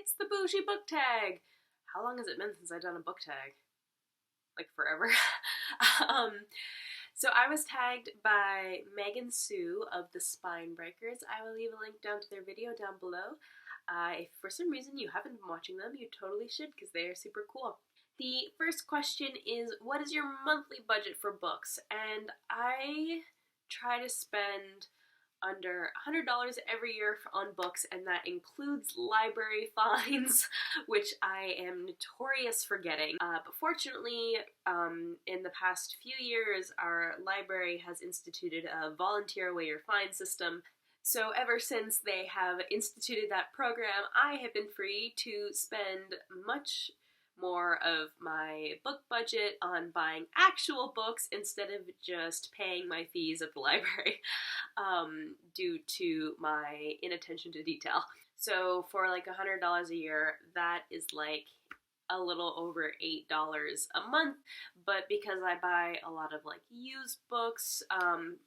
It's the Boujee Book Tag! How long has it been since I've done a book tag? Like forever. So I was tagged by Megan Sue of the Spine Breakers. I will leave a link down to their video down below. If for some reason you haven't been watching them, you totally should because they are super cool. The first question is, what is your monthly budget for books? And I try to spend under $100 every year on books, and that includes library fines, which I am notorious for getting. But fortunately, in the past few years, our library has instituted a volunteer away your fine system. So ever since they have instituted that program, I have been free to spend much more of my book budget on buying actual books instead of just paying my fees at the library due to my inattention to detail. So for like $100 a year, that is like a little over $8 a month, but because I buy a lot of like used books,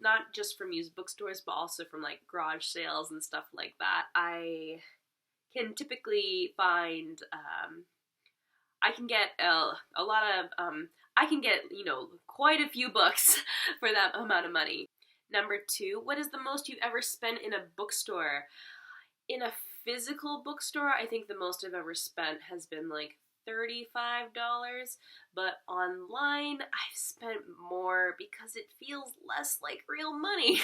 not just from used bookstores, but also from like garage sales and stuff like that, I can typically find I can get quite a few books for that amount of money. Number 2, what is the most you've ever spent in a bookstore? In a physical bookstore, I think the most I've ever spent has been like $35, but online I've spent more because it feels less like real money.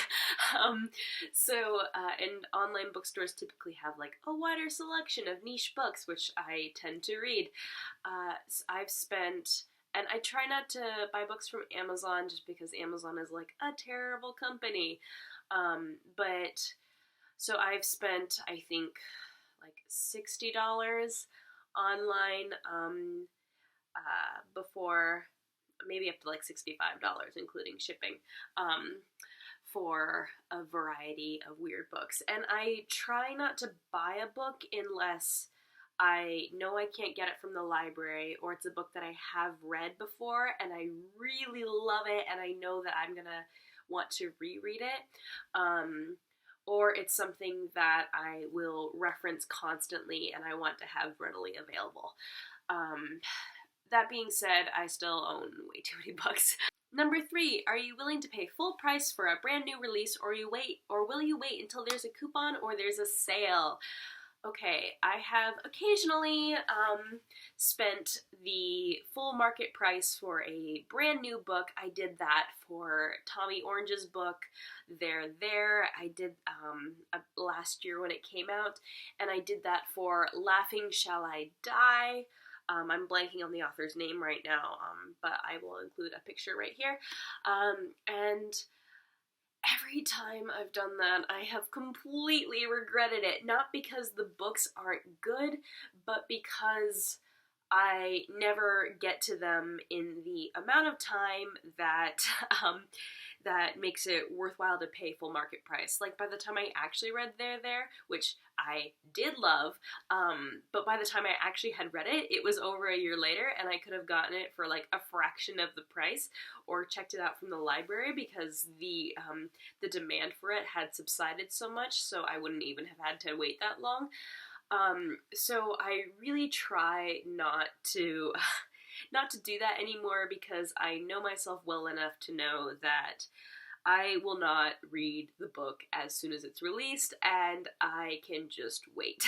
And online bookstores typically have like a wider selection of niche books, which I tend to read. I've spent, and I try not to buy books from Amazon just because Amazon is like a terrible company, so I've spent, I think, like $60 online before, maybe up to like $65, including shipping, for a variety of weird books. And I try not to buy a book unless I know I can't get it from the library, or it's a book that I have read before and I really love it and I know that I'm gonna want to reread it. Or it's something that I will reference constantly and I want to have readily available. That being said, I still own way too many books. Number 3, are you willing to pay full price for a brand new release, or will you wait until there's a coupon or there's a sale? Okay, I have occasionally spent the full market price for a brand new book. I did that for Tommy Orange's book, There. I did last year when it came out, and I did that for Laughing Shall I Die. I'm blanking on the author's name right now, but I will include a picture right here. And every time I've done that, I have completely regretted it. Not because the books aren't good, but because I never get to them in the amount of time that that makes it worthwhile to pay full market price. Like, by the time I actually read There, which I did love, but by the time I actually had read it, it was over a year later, and I could have gotten it for like a fraction of the price, or checked it out from the library because the demand for it had subsided so much, so I wouldn't even have had to wait that long. So I really try not to do that anymore, because I know myself well enough to know that I will not read the book as soon as it's released, and I can just wait.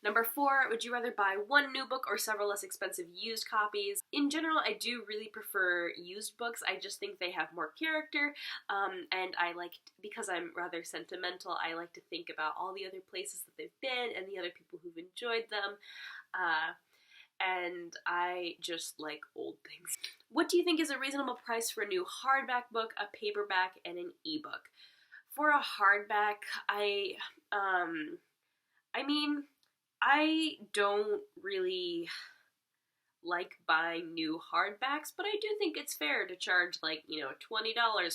Number 4, would you rather buy one new book or several less expensive used copies? In general, I do really prefer used books. I just think they have more character, and because I'm rather sentimental, I like to think about all the other places that they've been and the other people who've enjoyed them. And I just like old things. What do you think is a reasonable price for a new hardback book, a paperback, and an ebook? For a hardback, I don't really like buying new hardbacks, but I do think it's fair to charge like, $20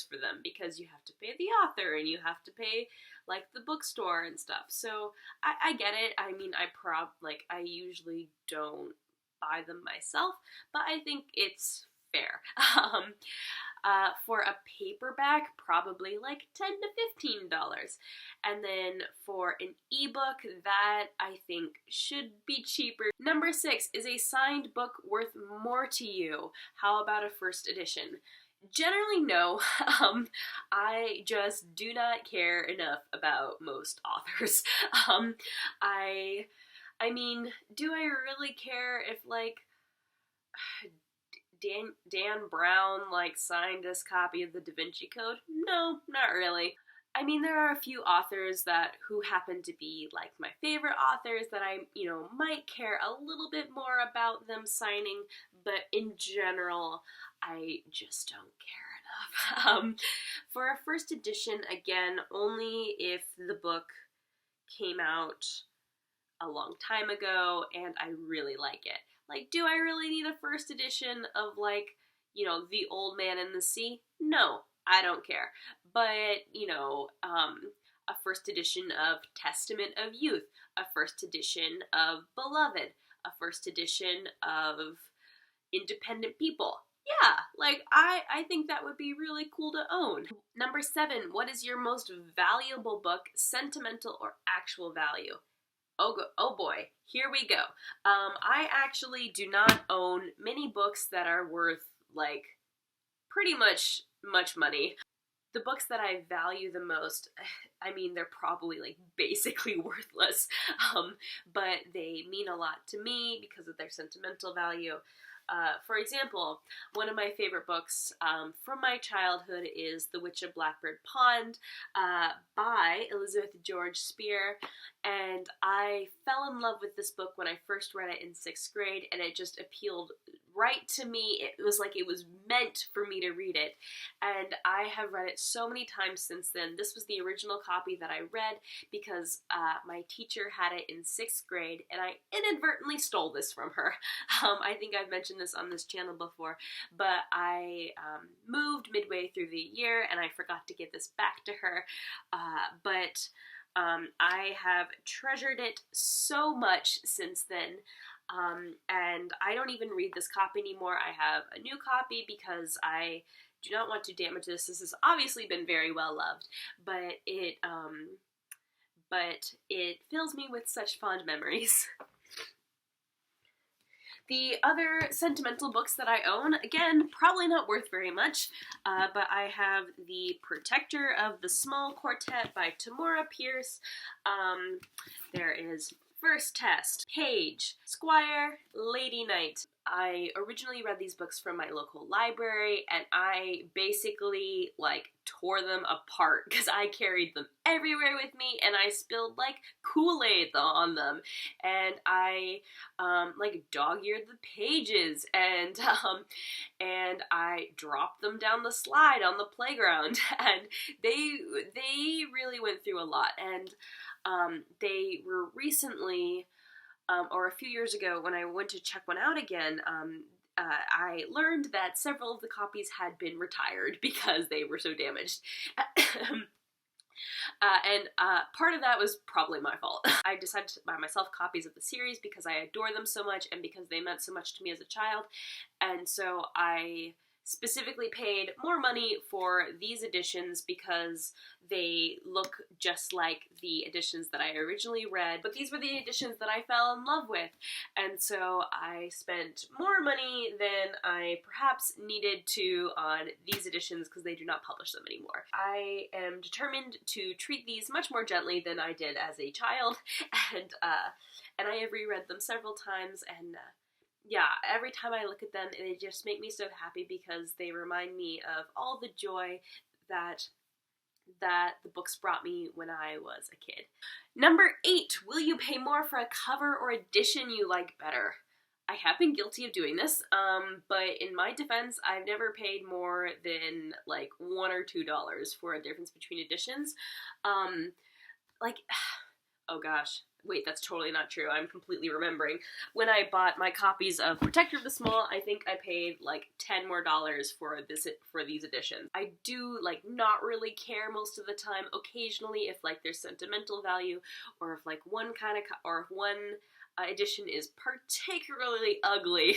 for them, because you have to pay the author and you have to pay like the bookstore and stuff. So I get it. I usually don't buy them myself, but I think it's fair. For a paperback, probably like $10 to $15. And then for an ebook, that I think should be cheaper. Number 6, is a signed book worth more to you? How about a first edition? Generally, no. I just do not care enough about most authors. I mean, do I really care if, like, Dan Brown, like, signed this copy of the Da Vinci Code? No, not really. I mean, there are a few authors who happen to be, like, my favorite authors that I, might care a little bit more about them signing, but in general, I just don't care enough. For a first edition, again, only if the book came out a long time ago and I really like it. Like, do I really need a first edition of, like, The Old Man and the Sea? No, I don't care. But, a first edition of Testament of Youth, a first edition of Beloved, a first edition of Independent People. Yeah, like, I think that would be really cool to own. Number 7, what is your most valuable book, sentimental or actual value? Oh boy, here we go. I actually do not own many books that are worth, like, pretty much money. The books that I value the most, I mean, they're probably, like, basically worthless, but they mean a lot to me because of their sentimental value. For example, one of my favorite books from my childhood is The Witch of Blackbird Pond by Elizabeth George Spear, and I fell in love with this book when I first read it in 6th grade, and it just appealed right to me. It was like it was meant for me to read it, and I have read it so many times since then. This was the original copy that I read because my teacher had it in 6th grade, and I inadvertently stole this from her. I think I've mentioned this on this channel before, but I moved midway through the year, and I forgot to give this back to her, but I have treasured it so much since then. And I don't even read this copy anymore. I have a new copy because I do not want to damage this. This has obviously been very well loved, but it fills me with such fond memories. The other sentimental books that I own, again, probably not worth very much, but I have The Protector of the Small Quartet by Tamora Pierce. There is First Test, Page, Squire, Lady Knight. I originally read these books from my local library, and I basically, like, tore them apart because I carried them everywhere with me, and I spilled, like, Kool-Aid on them, and I, like, dog-eared the pages, and I dropped them down the slide on the playground, and they really went through a lot, and they were recently, or a few years ago, when I went to check one out again, I learned that several of the copies had been retired because they were so damaged. And part of that was probably my fault. I decided to buy myself copies of the series because I adore them so much and because they meant so much to me as a child, and so I specifically paid more money for these editions because they look just like the editions that I originally read, but these were the editions that I fell in love with, and so I spent more money than I perhaps needed to on these editions because they do not publish them anymore. I am determined to treat these much more gently than I did as a child, and I have reread them several times, and yeah, every time I look at them, they just make me so happy because they remind me of all the joy that the books brought me when I was a kid. Number 8, will you pay more for a cover or edition you like better? I have been guilty of doing this, but in my defense, I've never paid more than like $1 or $2 for a difference between editions. Like, oh gosh. Wait, that's totally not true. I'm completely remembering. When I bought my copies of Protector of the Small, I think I paid like $10 more for these editions. I do, like, not really care most of the time. Occasionally, if like there's sentimental value, or if like one edition is particularly ugly,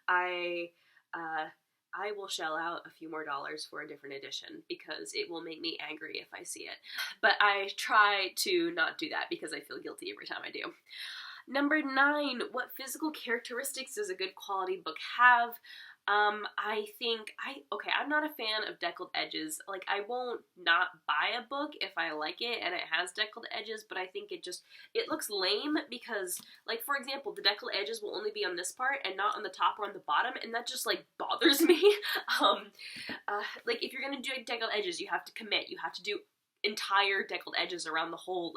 I I will shell out a few more dollars for a different edition because it will make me angry if I see it. But I try to not do that because I feel guilty every time I do. Number 9, what physical characteristics does a good quality book have? I'm not a fan of deckled edges. Like, I won't not buy a book if I like it and it has deckled edges, but I think it looks lame because, like, for example, the deckled edges will only be on this part and not on the top or on the bottom, and that just, like, bothers me. Like, if you're gonna do deckled edges, you have to commit. You have to do entire deckled edges around the whole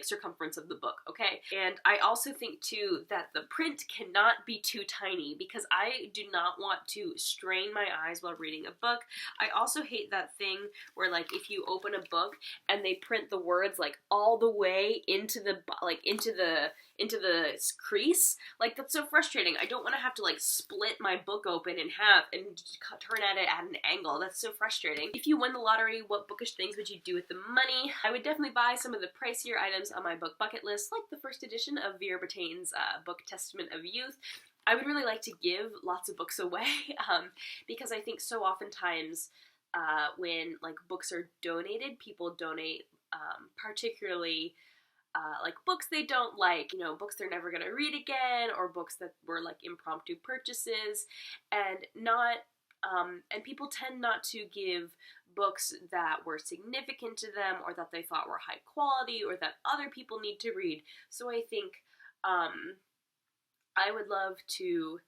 circumference of the book, okay? And I also think too that the print cannot be too tiny because I do not want to strain my eyes while reading a book. I also hate that thing where, like, if you open a book and they print the words like all the way into the crease, like, that's so frustrating. I don't want to have to, like, split my book open in half and turn at it at an angle. That's so frustrating. If you win the lottery, what bookish things would you do with the money? I would definitely buy some of the pricier items on my book bucket list, like the first edition of Vera Bertain's book Testament of Youth. I would really like to give lots of books away because I think so oftentimes when, like, books are donated, people donate particularly like books they don't like, you know, books they're never gonna read again, or books that were like impromptu purchases, and people tend not to give books that were significant to them or that they thought were high quality or that other people need to read. So I think I would love to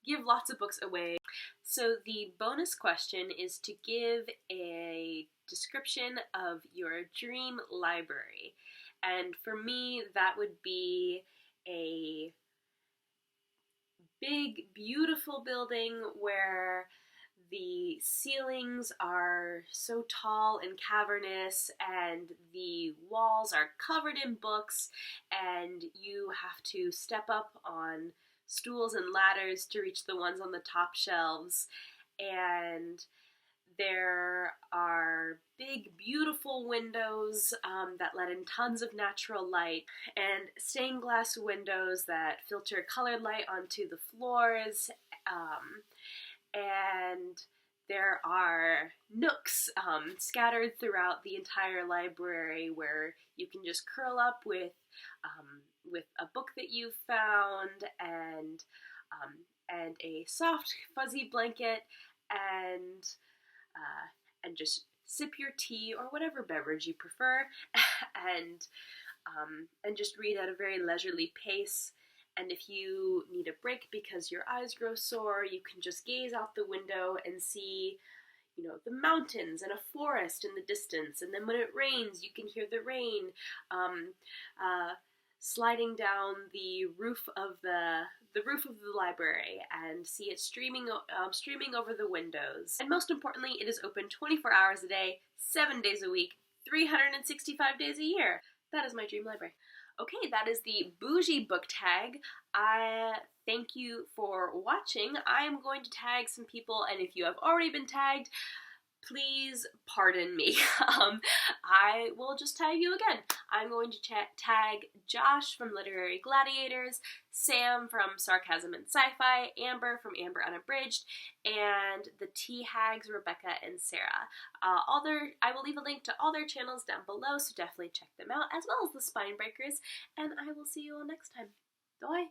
give lots of books away. So the bonus question is to give a description of your dream library. And for me, that would be a big, beautiful building where the ceilings are so tall and cavernous and the walls are covered in books and you have to step up on stools and ladders to reach the ones on the top shelves, and there are big, beautiful windows that let in tons of natural light, and stained glass windows that filter colored light onto the floors, and there are nooks scattered throughout the entire library where you can just curl up with a book that you've found and a soft, fuzzy blanket, and just sip your tea or whatever beverage you prefer, and just read at a very leisurely pace. And if you need a break because your eyes grow sore, you can just gaze out the window and see, you know, the mountains and a forest in the distance. And then when it rains, you can hear the rain sliding down the roof of the library and see it streaming over the windows. And most importantly, it is open 24 hours a day, 7 days a week, 365 days a year. That is my dream library. Okay, that is the Boujee Book Tag. I thank you for watching. I am going to tag some people, and if you have already been tagged, please pardon me. I will just tag you again. I'm going to tag Josh from Literary Gladiators, Sam from Sarcasm and Sci Fi, Amber from Unabridged, and the Hags, Rebecca and Sarah. I will leave a link to all their channels down below, so definitely check them out, as well as the Spine Breakers, and I will see you all next time. Bye!